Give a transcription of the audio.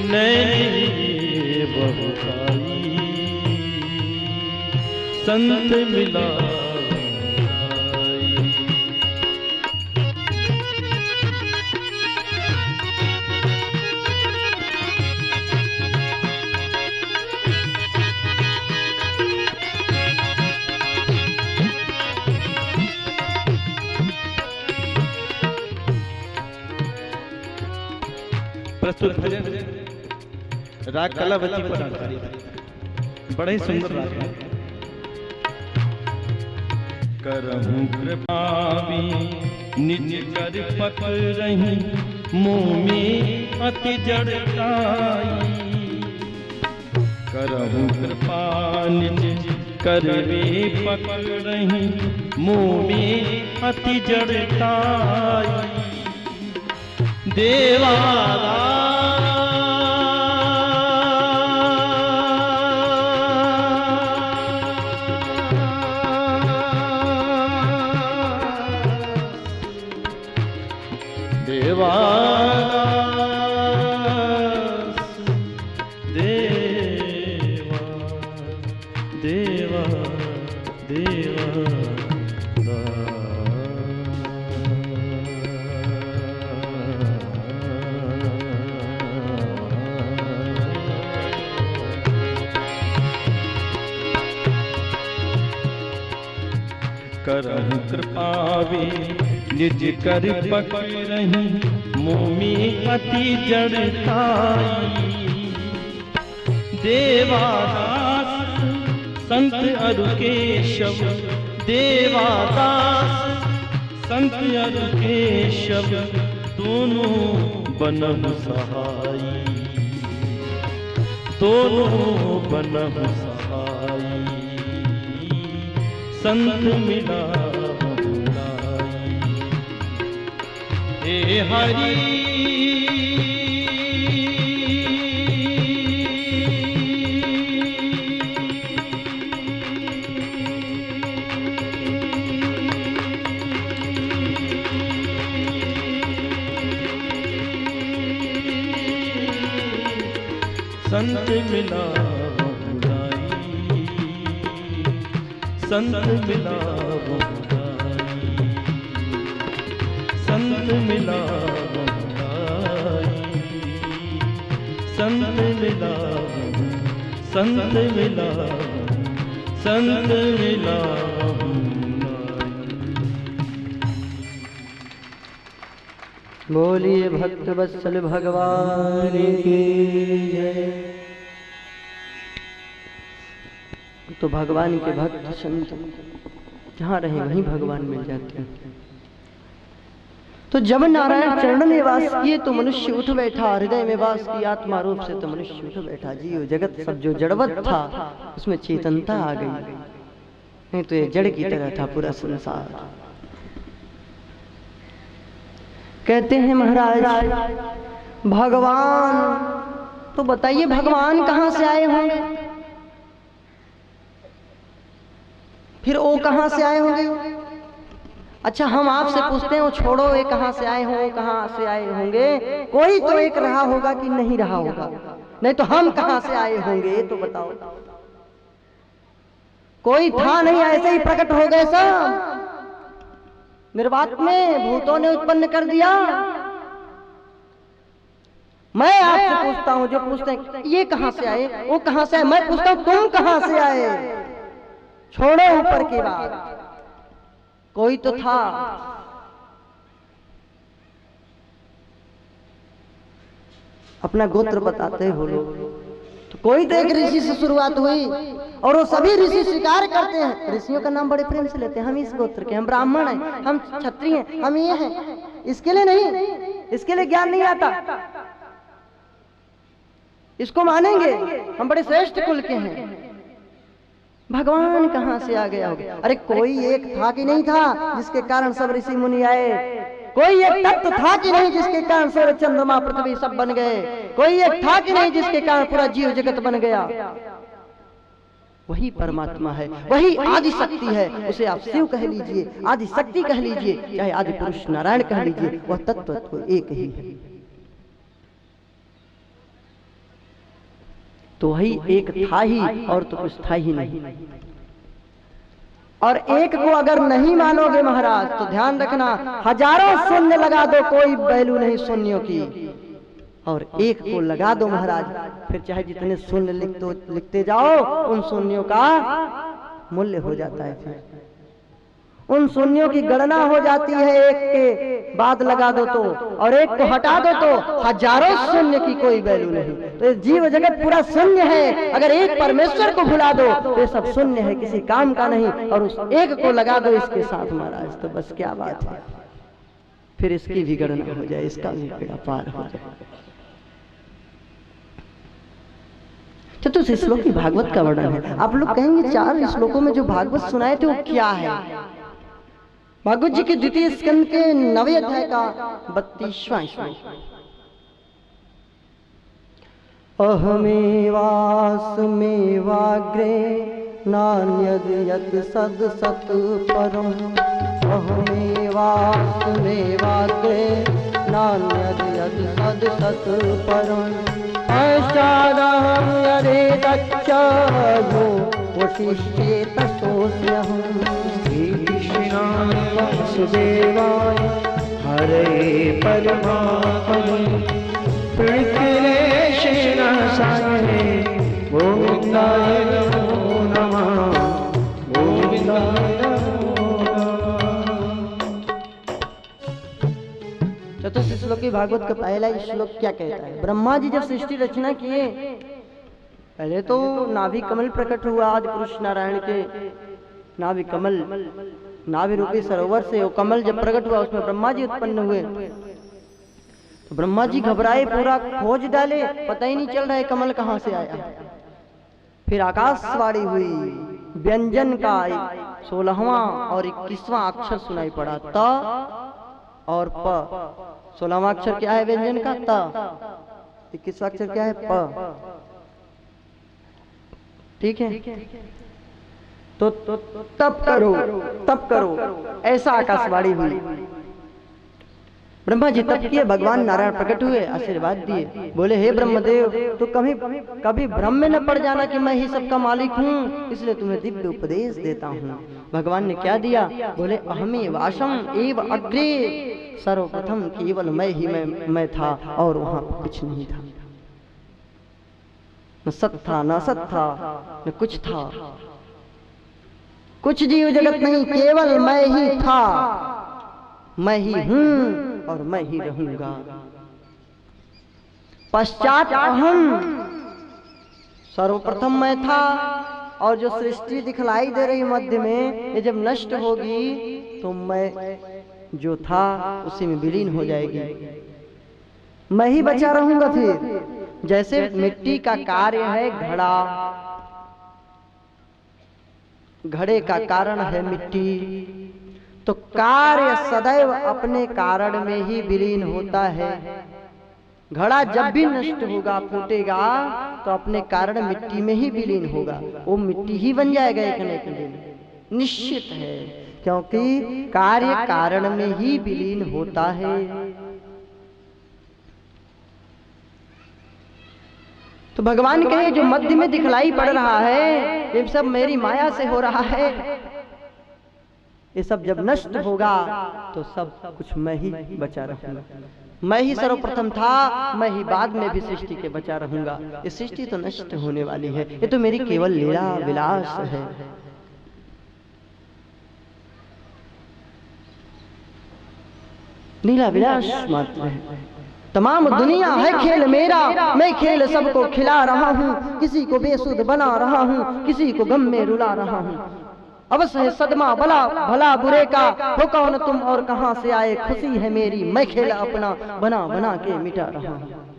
नैनी बहुताई संत मिला प्रस्तुत भजन राग कलावती पर आधारित बड़ा ही सुंदर राग है। करहूं कृपावी निज कर पकड़हीं मुँह में अति जड़ताई। करहूं कृपा निज कर वे पकड़हीं मुँह में अति जड़ताई। देवारा करहूं कृपावे निज कर पकड़हीं मुँह में अति जड़ताई। देवादास संत अरु केशव देवादास संत अरु केशव दोनों बनहु सहाई। दोनों बनहु सहाई संत मिला बुलाई। हे हरि संत मिला संत मिला संत मिला संत मिला संत मिला संत मिला। बोलिए भक्त वत्सल भगवान की जय। तो भगवान के भक्त संत जहाँ रहे वहीं भगवान मिल जाते हैं। तो जब नारायण चरण में वास किए तो मनुष्य उठ बैठा, हृदय में वास की आत्मा रूप से तो मनुष्य उठ बैठा। जीव जगत सब जो जड़वत था उसमें चेतनता आ गई, नहीं तो ये जड़ की तरह था पूरा संसार। कहते हैं महाराज भगवान, तो बताइए भगवान कहाँ से आए होंगे, फिर वो कहाँ से आए होंगे। अच्छा हम आपसे पूछते हैं, वो छोड़ो ये कहाँ से आए हों, कहाँ से आए होंगे, कोई तो एक रहा होगा कि नहीं रहा होगा, नहीं तो हम कहाँ से आए होंगे तो बताओ। कोई था नहीं, ऐसे ही प्रकट हो गए सब, निर्वात में भूतों ने उत्पन्न कर दिया। मैं आपसे पूछता हूँ, जो पूछते हैं ये कहाँ से आए, वो कहाँ से आए, मैं पूछता हूँ तुम कहाँ से आए। छोड़ो ऊपर की बात, कोई तो था। अपना गोत्र बताते हो लोग, तो कोई तो एक ऋषि से शुरुआत हुई और वो सभी ऋषि स्वीकार करते हैं। ऋषियों का नाम बड़े प्रेम से लेते हैं, हम इस गोत्र के, हम ब्राह्मण हैं, हम क्षत्रिय हैं, हम ये हैं। इसके लिए नहीं, इसके लिए ज्ञान नहीं आता, इसको मानेंगे हम बड़े श्रेष्ठ कुल के हैं। भगवान कहाँ से आ गया होगा। अरे कोई एक था कि नहीं था जिसके कारण सब ऋषि मुनि आए, कोई एक तत्व था कि नहीं जिसके कारण सूर्य चंद्रमा पृथ्वी सब बन गए, कोई एक था कि नहीं जिसके कारण पूरा जीव जगत बन गया। वही परमात्मा है, वही आदि शक्ति है। उसे आप शिव कह लीजिए, आदि शक्ति कह लीजिए, चाहे आदि पुरुष नारायण कह लीजिए, वह तत्व तो एक ही है। तो वही एक था ही, और तो कुछ था ही नहीं। और एक को अगर नहीं मानोगे महाराज तो ध्यान रखना, हजारों शून्य लगा दो, कोई वैल्यू नहीं शून्यों की। और एक को लगा दो महाराज, फिर चाहे जितने शून्य लिखते जाओ, उन शून्यों का मूल्य हो जाता है। फिर उन शून्यों की गणना हो जाती है, एक के बाद लगा दो तो, और एक को हटा दो तो हजारों शून्य की कोई वैल्यू नहीं। तो ये जीव जगत पूरा शून्य है। अगर एक परमेश्वर को भुला दो तो ये सब शून्य है, किसी काम का नहीं। और उस एक को लगा दो इसके साथ महाराज, तो बस क्या बात है, फिर इसकी भी गणना हो जाए, इसका भी बेड़ा पार हो जाए। चतुर्थ श्लोक की भागवत का वर्णन है। आप लोग कहेंगे 4 श्लोकों में जो भागवत सुनाए थे वो क्या है? भागवत जी के द्वितीय स्कंद के 9वें अध्याय का 32वां श्लोक। अहमेवास्मेवाग्रे नान्यद् यत् सद् सत् परम्। अहमेवास्मेवाग्रे नान्यद् यत् सद् सत् परम्। पश्चादहं यदेतच्च यो वशिष्येतसोऽस्म्यहम्। श्रीकृष्णाय वासुदेवाय हरे परमात्मने प्रणक्लेशनाशाय गोविन्दाय नमो नमः। गोविन्दाय नमो नमः। चतुर्थ श्लोक की भागवत का पहला ही श्लोक क्या कहता है? ब्रह्मा जी जब सृष्टि रचना किए, पहले तो नाभि कमल प्रकट हुआ। आदि पुरुष नारायण के नाभि कमल, नाभि रूपी सरोवर से वो कमल जब प्रकट हुआ, उसमें ब्रह्मा जी उत्पन्न हुए। तो ब्रह्मा जी घबराए, पूरा खोज डाले, पता ही नहीं चल रहा है कमल कहाँ से आया। फिर आकाशवाणी हुई, व्यंजन का 16वां और 21वां अक्षर सुनाई पड़ा, त और प। 16वां अक्षर क्या है व्यंजन का? त। 21वां अक्षर क्या है? प। ठीक है, तो तप करो, तप करो, ऐसा आकाशवाणी हुई। ब्रह्मा जी तप किए, भगवान नारायण प्रकट हुए, आशीर्वाद दिए, बोले हे ब्रह्मदेव, तो कभी भ्रम में न पड़ जाना कि मैं ही सबका मालिक हूँ, इसलिए तुम्हें दिव्य उपदेश देता हूँ। भगवान ने क्या दिया? बोले अहमेव वासम एव अग्रे, सर्वप्रथम केवल मैं ही मैं था, और वहां कुछ नहीं था, न सत था, न असत था, न कुछ था, कुछ जीव जगत नहीं, केवल मैं ही था, मैं ही हूं और मैं ही रहूंगा। पश्चात अहम, सर्वप्रथम मैं था, और जो सृष्टि दिखलाई दे रही मध्य में, ये जब नष्ट होगी तो मैं जो था उसी में विलीन हो जाएगी, मैं ही बचा रहूंगा। फिर जैसे मिट्टी का कार्य है घड़ा, घड़े का कारण है मिट्टी, तो कार्य सदैव अपने कारण में ही विलीन होता है। घड़ा जब भी नष्ट होगा, फूटेगा, तो अपने कारण मिट्टी में ही विलीन होगा, वो मिट्टी ही बन जाएगा एक न एक दिन, निश्चित है, क्योंकि कार्य कारण में ही विलीन होता है। तो भगवान कहे जो मध्य में दिखलाई पड़ रहा है, ये सब मेरी माया से हो रहा है, ये सब जब नष्ट होगा तो सब कुछ मैं ही बचा रहूंगा। मैं ही सर्वप्रथम था, मैं ही बाद में भी सृष्टि के बचा रहूंगा। ये सृष्टि तो नष्ट होने वाली है, ये तो मेरी केवल लीला विलास है। लीला विलास मात्र है, तमाम दुनिया है खेल मेरा, मैं खेल सबको खिला रहा हूँ, किसी को बेसुध बना रहा हूँ, किसी को गम में रुला रहा हूँ। अवश्य है सदमा भला भला बुरे का, हो कौन तुम और कहां से आए, खुशी है मेरी, मैं खेल अपना बना बना के मिटा रहा हूँ।